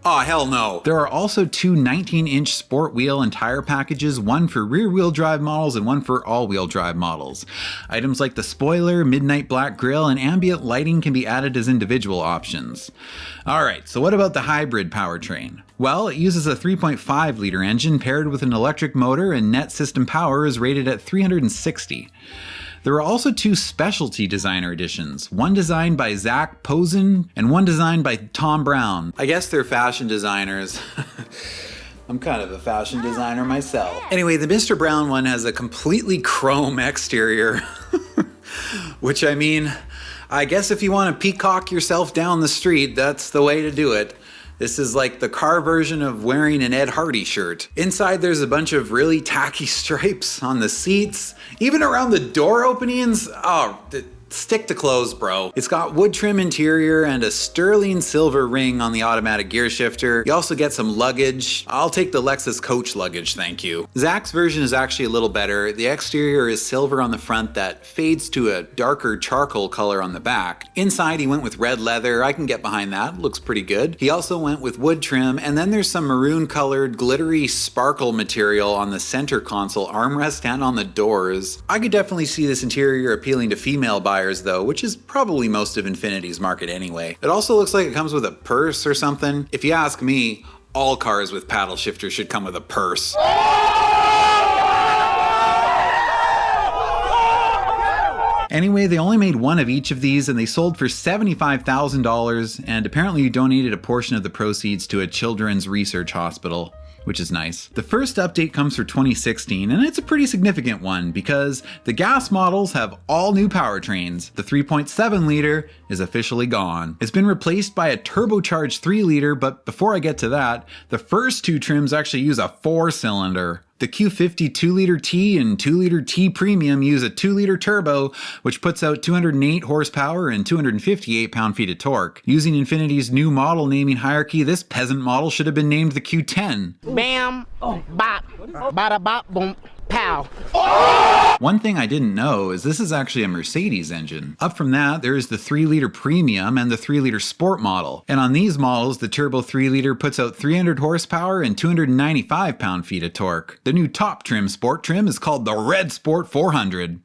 Aw, hell no. There are also two 19-inch sport wheel and tire packages, one for rear-wheel drive models and one for all-wheel drive models. Items like the spoiler, midnight black grille, and ambient lighting can be added as individual options. Alright, so what about the hybrid powertrain? Well, it uses a 3.5-liter engine paired with an electric motor, and net system power is rated at 360. There are also two specialty designer editions, one designed by Zach Posen and one designed by Tom Brown. I guess they're fashion designers. I'm kind of a fashion designer myself. Anyway, the Mr. Brown one has a completely chrome exterior, which I mean, I guess if you want to peacock yourself down the street, that's the way to do it. This is like the car version of wearing an Ed Hardy shirt. Inside there's a bunch of really tacky stripes on the seats, even around the door openings. Oh, Stick to clothes, bro. It's got wood trim interior and a sterling silver ring on the automatic gear shifter. You also get some luggage. I'll take the Lexus coach luggage, thank you. Zach's version is actually a little better. The exterior is silver on the front that fades to a darker charcoal color on the back. Inside he went with red leather. I can get behind that. Looks pretty good. He also went with wood trim, and then there's some maroon colored glittery sparkle material on the center console armrest and on the doors. I could definitely see this interior appealing to female buyers though, which is probably most of Infiniti's market anyway. It also looks like it comes with a purse or something. If you ask me, all cars with paddle shifters should come with a purse. Anyway, they only made one of each of these and they sold for $75,000, and apparently you donated a portion of the proceeds to a children's research hospital, which is nice. The first update comes for 2016, and it's a pretty significant one because the gas models have all new powertrains. The 3.7 liter is officially gone. It's been replaced by a turbocharged 3 liter, but before I get to that, the first two trims actually use a 4-cylinder. The Q50 2-liter T and 2-liter T Premium use a 2-liter turbo, which puts out 208 horsepower and 258 pound-feet of torque. Using Infiniti's new model naming hierarchy, this peasant model should have been named the Q10. Bam, bop, bada bop, boom, pow. One thing I didn't know is this is actually a Mercedes engine. Up from that, there is the 3-liter Premium and the 3-liter Sport model. And on these models, the turbo 3-liter puts out 300 horsepower and 295 pound-feet of torque. The new top trim Sport trim is called the Red Sport 400.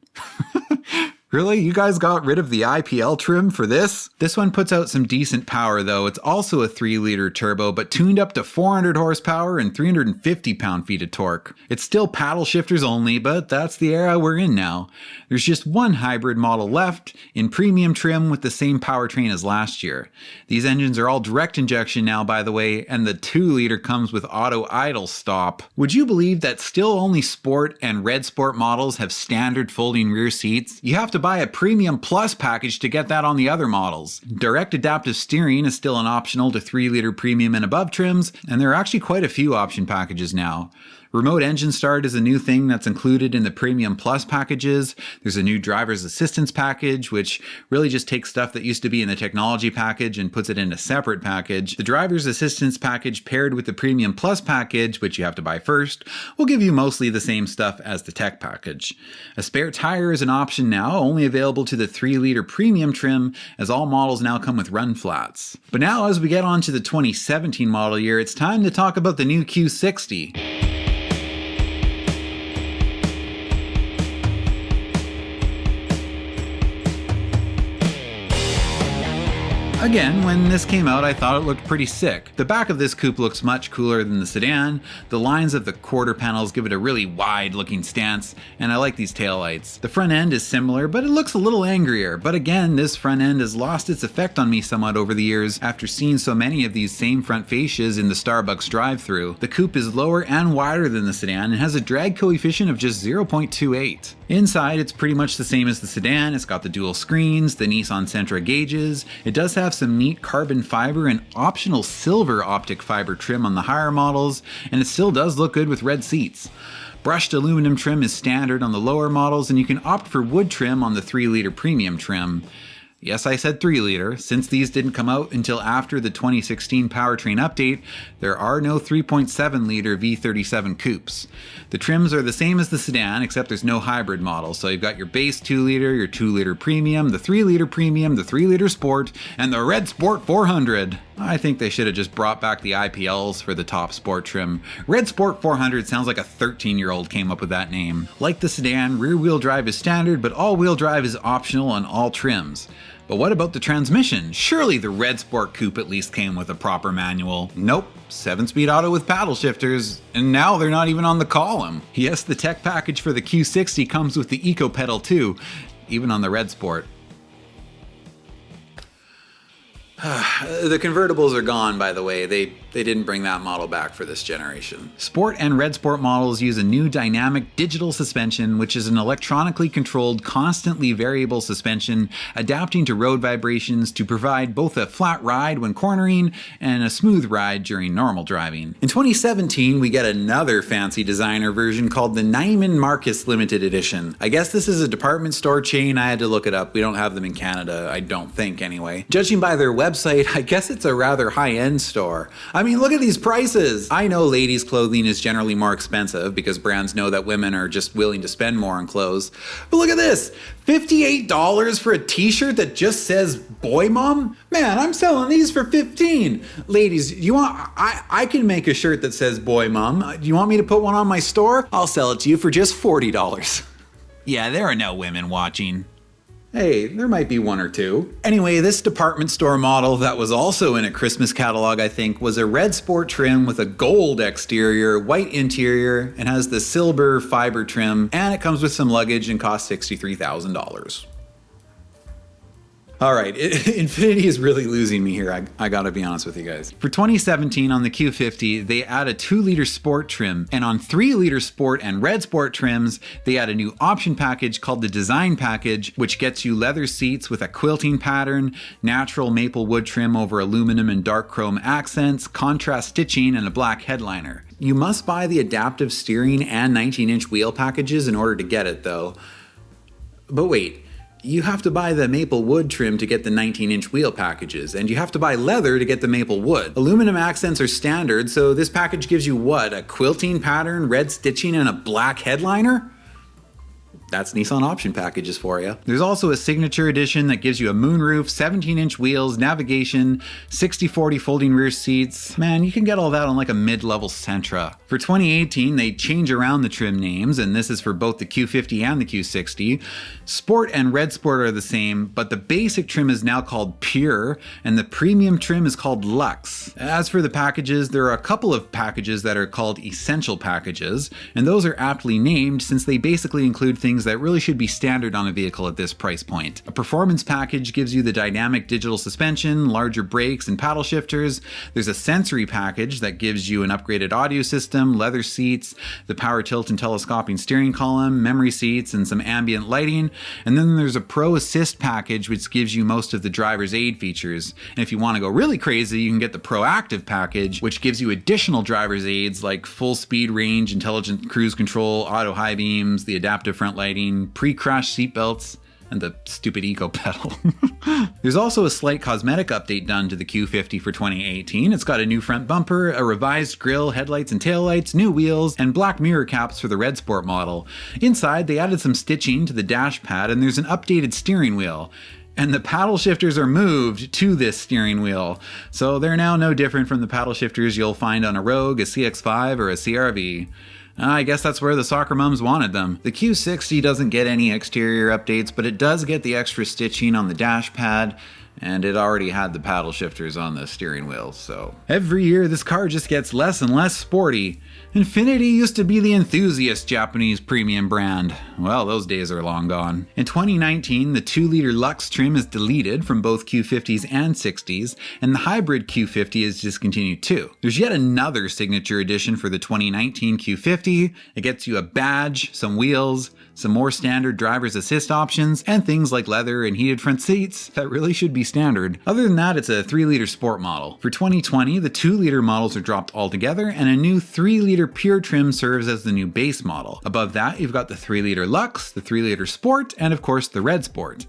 Really? You guys got rid of the IPL trim for this? This one puts out some decent power though. It's also a 3-liter turbo, but tuned up to 400 horsepower and 350 pound-feet of torque. It's still paddle shifters only, but that's the era we're in now. There's just one hybrid model left in premium trim with the same powertrain as last year. These engines are all direct injection now, by the way, and the 2-liter comes with auto idle stop. Would you believe that still only Sport and Red Sport models have standard folding rear seats? You have to buy a Premium Plus package to get that on the other models. Direct adaptive steering is still an optional to 3-liter Premium and above trims, and there are actually quite a few option packages now. Remote engine start is a new thing that's included in the Premium Plus packages. There's a new driver's assistance package, which really just takes stuff that used to be in the technology package and puts it in a separate package. The driver's assistance package paired with the Premium Plus package, which you have to buy first, will give you mostly the same stuff as the tech package. A spare tire is an option now, only available to the 3-liter Premium trim, as all models now come with run flats. But now as we get on to the 2017 model year, it's time to talk about the new Q60. Again, when this came out, I thought it looked pretty sick. The back of this coupe looks much cooler than the sedan. The lines of the quarter panels give it a really wide looking stance, and I like these taillights. The front end is similar, but it looks a little angrier. But again, this front end has lost its effect on me somewhat over the years after seeing so many of these same front fascias in the Starbucks drive-thru. The coupe is lower and wider than the sedan and has a drag coefficient of just 0.28. Inside, it's pretty much the same as the sedan. It's got the dual screens, the Nissan Sentra gauges. It does have some neat carbon fiber and optional silver optic fiber trim on the higher models, and it still does look good with red seats. Brushed aluminum trim is standard on the lower models, and you can opt for wood trim on the 3-liter premium trim. Yes, I said 3-liter. Since these didn't come out until after the 2016 powertrain update, there are no 3.7-liter V37 coupes. The trims are the same as the sedan, except there's no hybrid model. So you've got your base 2-liter, your 2-liter premium, the 3-liter premium, the 3-liter sport, and the Red Sport 400. I think they should have just brought back the IPLs for the top sport trim. Red Sport 400 sounds like a 13-year-old came up with that name. Like the sedan, rear-wheel drive is standard, but all-wheel drive is optional on all trims. But what about the transmission? Surely the Red Sport Coupe at least came with a proper manual. Nope, 7-speed auto with paddle shifters, and now they're not even on the column. Yes, the tech package for the Q60 comes with the Eco Pedal too, even on the Red Sport. The convertibles are gone, by the way. They they didn't bring that model back for this generation. Sport and Red Sport models use a new dynamic digital suspension, which is an electronically controlled, constantly variable suspension, adapting to road vibrations to provide both a flat ride when cornering and a smooth ride during normal driving. In 2017, we get another fancy designer version called the Neiman Marcus Limited Edition. I guess this is a department store chain. I had to look it up. We don't have them in Canada, I don't think anyway. Judging by their website, I guess it's a rather high-end store. I mean, look at these prices! I know ladies' clothing is generally more expensive because brands know that women are just willing to spend more on clothes. But look at this! $58 for a t-shirt that just says boy mom? Man, I'm selling these for $15. Ladies, you want I can make a shirt that says boy mom. Do you want me to put one on my store? I'll sell it to you for just $40. Yeah, there are no women watching. Hey, there might be one or two. Anyway, this department store model that was also in a Christmas catalog, I think, was a red sport trim with a gold exterior, white interior, and has the silver fiber trim, and it comes with some luggage and costs $63,000. Alright, Infiniti is really losing me here, I gotta be honest with you guys. For 2017 on the Q50, they add a 2-liter sport trim, and on 3-liter sport and red sport trims, they add a new option package called the design package, which gets you leather seats with a quilting pattern, natural maple wood trim over aluminum and dark chrome accents, contrast stitching, and a black headliner. You must buy the adaptive steering and 19-inch wheel packages in order to get it though. But wait. You have to buy the maple wood trim to get the 19-inch wheel packages, and you have to buy leather to get the maple wood. Aluminum accents are standard, so this package gives you what? A quilting pattern, red stitching, and a black headliner? That's Nissan option packages for you. There's also a signature edition that gives you a moonroof, 17-inch wheels, navigation, 60/40 folding rear seats. Man, you can get all that on like a mid-level Sentra. For 2018, they change around the trim names, and this is for both the Q50 and the Q60. Sport and Red Sport are the same, but the basic trim is now called Pure, and the premium trim is called Luxe. As for the packages, there are a couple of packages that are called Essential packages, and those are aptly named since they basically include things that really should be standard on a vehicle at this price point. A performance package gives you the dynamic digital suspension, larger brakes, and paddle shifters. There's a sensory package that gives you an upgraded audio system, leather seats, the power tilt and telescoping steering column, memory seats, and some ambient lighting. And then there's a Pro Assist package which gives you most of the driver's aid features. And if you want to go really crazy, you can get the Proactive package, which gives you additional driver's aids like full speed range, intelligent cruise control, auto high beams, the adaptive front lighting, pre-crash seatbelts, and the stupid eco pedal. There's also a slight cosmetic update done to the Q50 for 2018. It's got a new front bumper, a revised grille, headlights and taillights, new wheels, and black mirror caps for the Red Sport model. Inside, they added some stitching to the dash pad, and there's an updated steering wheel. And the paddle shifters are moved to this steering wheel, so they're now no different from the paddle shifters you'll find on a Rogue, a CX-5, or a CR-V. I guess that's where the soccer mums wanted them. The Q60 doesn't get any exterior updates, but it does get the extra stitching on the dash pad, and it already had the paddle shifters on the steering wheel, so. Every year this car just gets less and less sporty. Infiniti used to be the enthusiast Japanese premium brand. Well, those days are long gone. In 2019, the 2-liter Luxe trim is deleted from both Q50s and 60s, and the hybrid Q50 is discontinued too. There's yet another signature edition for the 2019 Q50. It gets you a badge, some wheels, some more standard driver's assist options, and things like leather and heated front seats that really should be standard. Other than that, it's a 3-liter sport model. For 2020, the 2-liter models are dropped altogether, and a new 3-liter Pure trim serves as the new base model. Above that, you've got the 3-liter Luxe, the 3-liter Sport, and of course the Red Sport.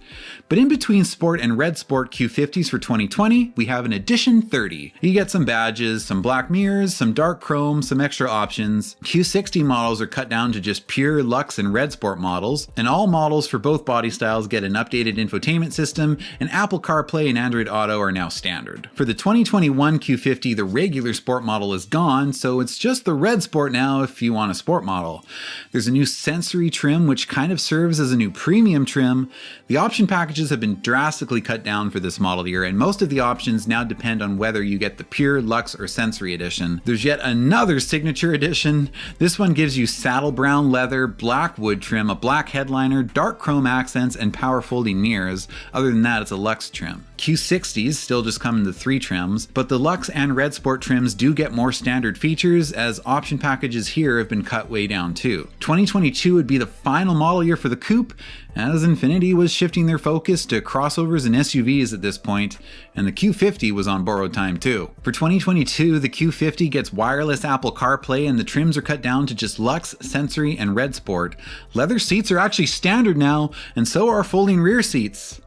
But in between Sport and Red Sport Q50s for 2020, we have an Edition 30. You get some badges, some black mirrors, some dark chrome, some extra options. Q60 models are cut down to just Pure, Luxe, and Red Sport models, and all models for both body styles get an updated infotainment system, and Apple CarPlay and Android Auto are now standard. For the 2021 Q50, the regular Sport model is gone, so it's just the Red Sport now if you want a Sport model. There's a new sensory trim which kind of serves as a new premium trim. The option packages have been drastically cut down for this model year, and most of the options now depend on whether you get the Pure, Luxe, or Sensory edition. There's yet another signature edition. This one gives you saddle brown leather, black wood trim, a black headliner, dark chrome accents, and power folding mirrors. Other than that, it's a Luxe trim. Q60s still just come in the 3 trims, but the Luxe and Red Sport trims do get more standard features as option packages here have been cut way down too. 2022 would be the final model year for the Coupe, as Infiniti was shifting their focus to crossovers and SUVs at this point, and the Q50 was on borrowed time too. For 2022, the Q50 gets wireless Apple CarPlay and the trims are cut down to just Luxe, Sensory, and Red Sport. Leather seats are actually standard now, and so are folding rear seats.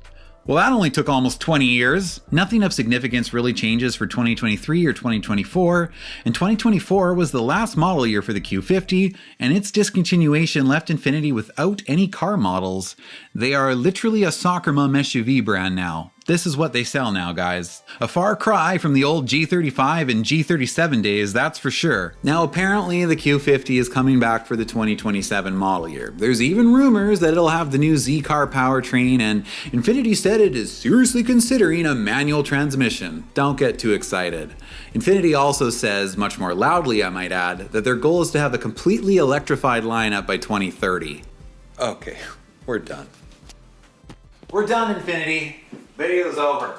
Well, that only took almost 20 years. Nothing of significance really changes for 2023 or 2024, and 2024 was the last model year for the Q50, and its discontinuation left Infiniti without any car models. They are literally a soccer mom SUV brand now. This is what they sell now, guys. A far cry from the old G35 and G37 days, that's for sure. Now, apparently the Q50 is coming back for the 2027 model year. There's even rumors that it'll have the new Z-Car powertrain, and Infiniti said it is seriously considering a manual transmission. Don't get too excited. Infiniti also says, much more loudly I might add, that their goal is to have a completely electrified lineup by 2030. Okay, we're done. We're done, Infiniti. Video's over.